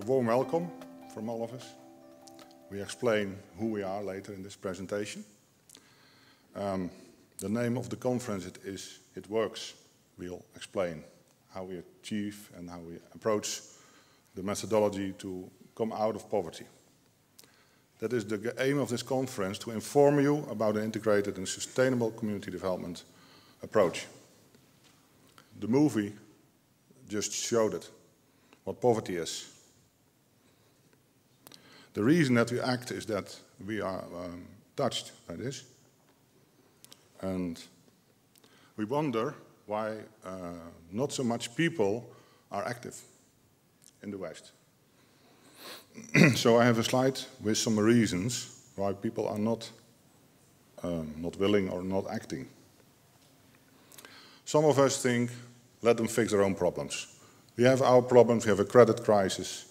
warm welcome from all of us. We explain who we are later in this presentation. The name of the conference is It Works. We'll explain how we achieve and how we approach the methodology to come out of poverty. That is the aim of this conference, to inform you about an integrated and sustainable community development approach. The movie just showed it, what poverty is. The reason that we act is that we are touched by this. And we wonder why not so much people are active in the West. So I have a slide with some reasons why people are not willing or not acting. Some of us think, let them fix their own problems. We have our problems, we have a credit crisis,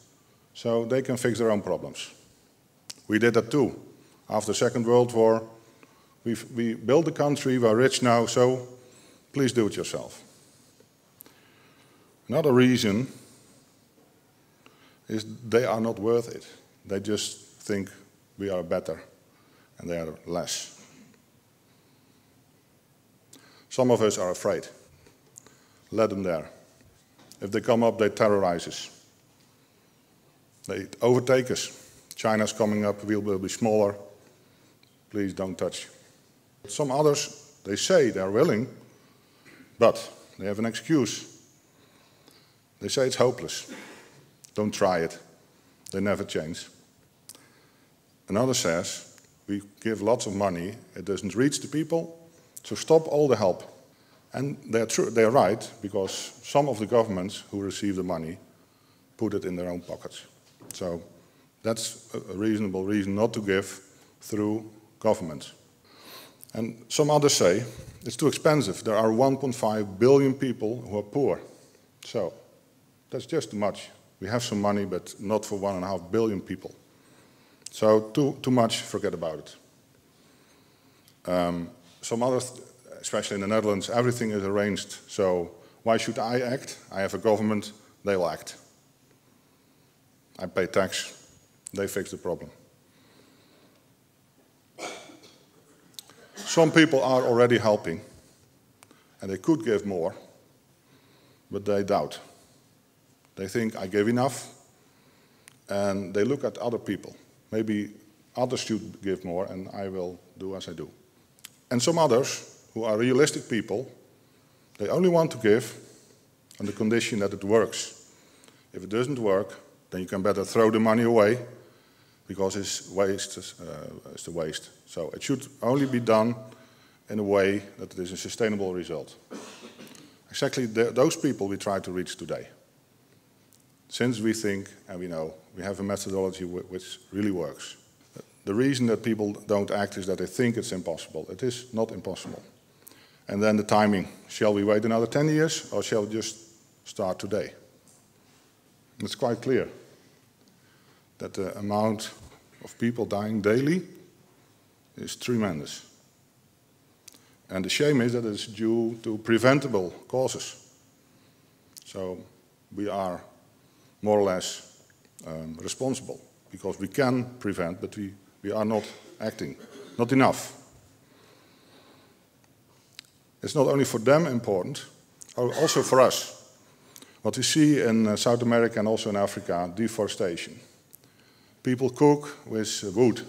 so they can fix their own problems. We did that too. After the Second World War, we built a country, we're rich now, so please do it yourself. Another reason is they are not worth it. They just think we are better and they are less. Some of us are afraid. Let them there. If they come up, they terrorize us. They overtake us. China's coming up, we will be smaller. Please don't touch. Some others, they say they're willing, but they have an excuse. They say it's hopeless. Don't try it. They never change. Another says, we give lots of money, it doesn't reach the people, so stop all the help. And they're right, because some of the governments who receive the money put it in their own pockets. So that's a reasonable reason not to give through governments. And some others say, it's too expensive. There are 1.5 billion people who are poor. So that's just too much. We have some money, but not for 1.5 billion people. So too much, forget about it. Some others, especially in the Netherlands, everything is arranged. So why should I act? I have a government, they will act. I pay tax, they fix the problem. Some people are already helping, and they could give more, but they doubt. They think, I gave enough, and they look at other people. Maybe others should give more, and I will do as I do. And some others, who are realistic people, they only want to give on the condition that it works. If it doesn't work, then you can better throw the money away, because it's a waste. So it should only be done in a way that it is a sustainable result. Exactly those people we try to reach today. Since we think, and we know, we have a methodology which really works. The reason that people don't act is that they think it's impossible. It is not impossible. And then the timing. Shall we wait another 10 years, or shall we just start today? It's quite clear that the amount of people dying daily is tremendous. And the shame is that it's due to preventable causes. So we are more or less responsible, because we can prevent, but we are not acting, not enough. It's not only for them important, also for us. What we see in South America and also in Africa, deforestation. People cook with wood,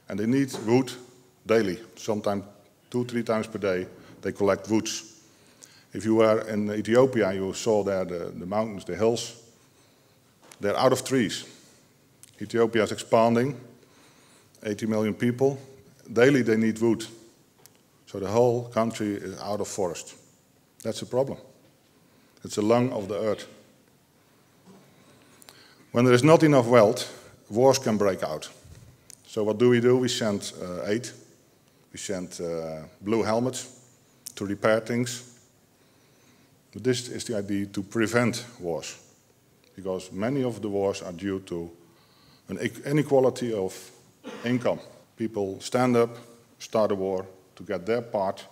and they need wood daily. Sometimes 2-3 times per day they collect woods. If you were in Ethiopia, you saw there the mountains, the hills. They're out of trees. Ethiopia is expanding, 80 million people. Daily they need wood. So the whole country is out of forest. That's a problem. It's the lung of the earth. When there is not enough wealth, wars can break out. So what do? We send aid. We send blue helmets to repair things. But this is the idea, to prevent wars. Because many of the wars are due to an inequality of income. People stand up, start a war to get their part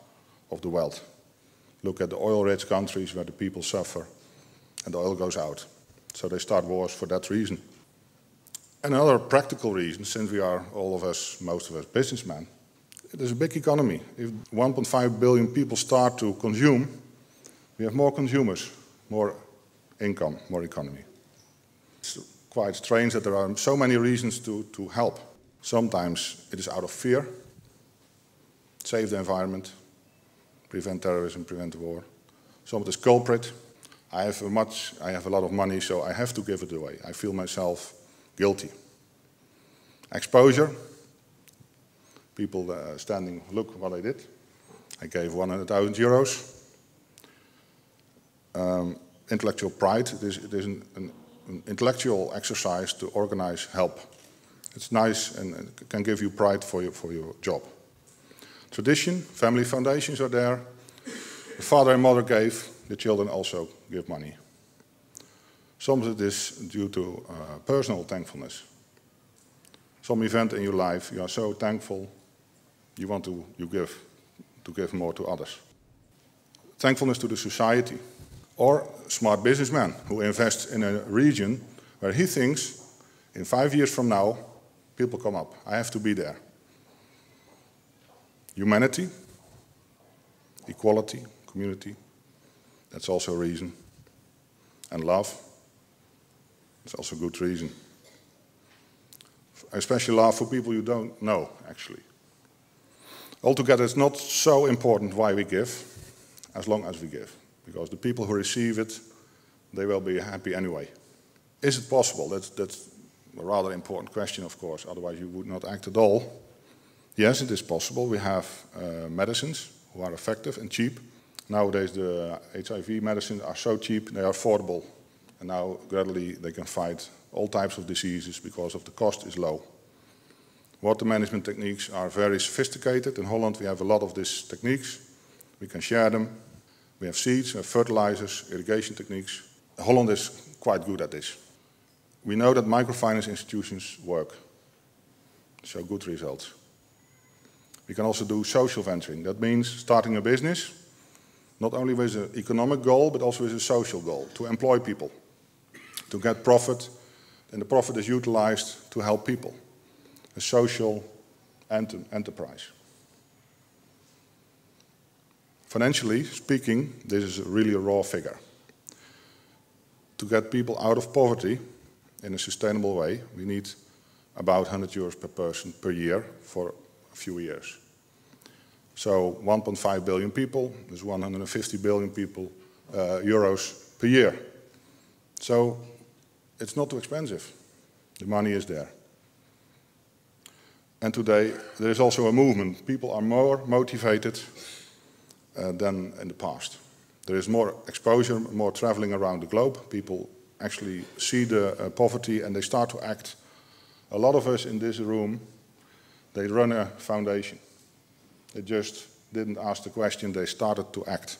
of the wealth. Look at the oil-rich countries where the people suffer and the oil goes out. So they start wars for that reason. Another practical reason, since we are all of us, most of us, businessmen, it is a big economy. If 1.5 billion people start to consume, we have more consumers, more income, more economy. It's quite strange that there are so many reasons to help. Sometimes it is out of fear, save the environment, prevent terrorism, prevent war. Some it is culprit. I have a lot of money, so I have to give it away. I feel myself guilty. Exposure. People standing, look what I did. I gave 100,000 euros. Intellectual pride. It is an intellectual exercise to organize help. It's nice and it can give you pride for your job. Tradition, family foundations are there. The father and mother gave, the children also give money. Some of it is due to personal thankfulness. Some event in your life, you are so thankful, you want to give more to others. Thankfulness to the society. Or smart businessman who invests in a region where he thinks, in 5 years from now, people come up. I have to be there. Humanity, equality, community, that's also a reason. And love, that's also a good reason. Especially love for people you don't know, actually. Altogether, it's not so important why we give, as long as we give. Because the people who receive it, they will be happy anyway. Is it possible? That's a rather important question, of course, otherwise you would not act at all. Yes, it is possible. We have medicines who are effective and cheap. Nowadays the HIV medicines are so cheap, they are affordable. And now gradually they can fight all types of diseases because of the cost is low. Water management techniques are very sophisticated. In Holland we have a lot of these techniques. We can share them. We have seeds, we have fertilizers, irrigation techniques. Holland is quite good at this. We know that microfinance institutions work, show good results. We can also do social venturing. That means starting a business, not only with an economic goal, but also with a social goal, to employ people, to get profit, and the profit is utilized to help people. A social enterprise. Financially speaking, this is really a raw figure. To get people out of poverty in a sustainable way, we need about 100 euros per person per year for a few years. So 1.5 billion people, there's 150 billion euros per year. So it's not too expensive. The money is there. And today there is also a movement. People are more motivated than in the past. There is more exposure, more traveling around the globe. People actually see the poverty and they start to act. A lot of us in this room, they run a foundation. They just didn't ask the question, they started to act.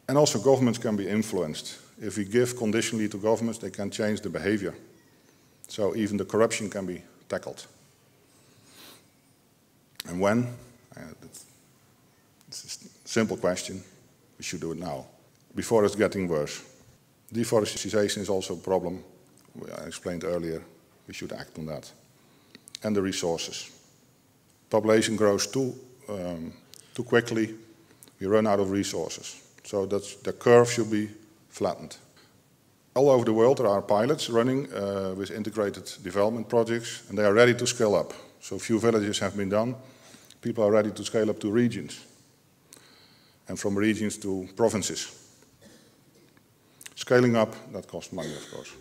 And also governments can be influenced. If we give conditionally to governments, they can change the behavior. So even the corruption can be tackled. And when? It's a simple question. We should do it now, before it's getting worse. Deforestation is also a problem. I explained earlier, we should act on that. And the resources. Population grows too quickly, we run out of resources. So the curve should be flattened. All over the world there are pilots running with integrated development projects, and they are ready to scale up. So few villages have been done. People are ready to scale up to regions, and from regions to provinces. Scaling up, that costs money, of course.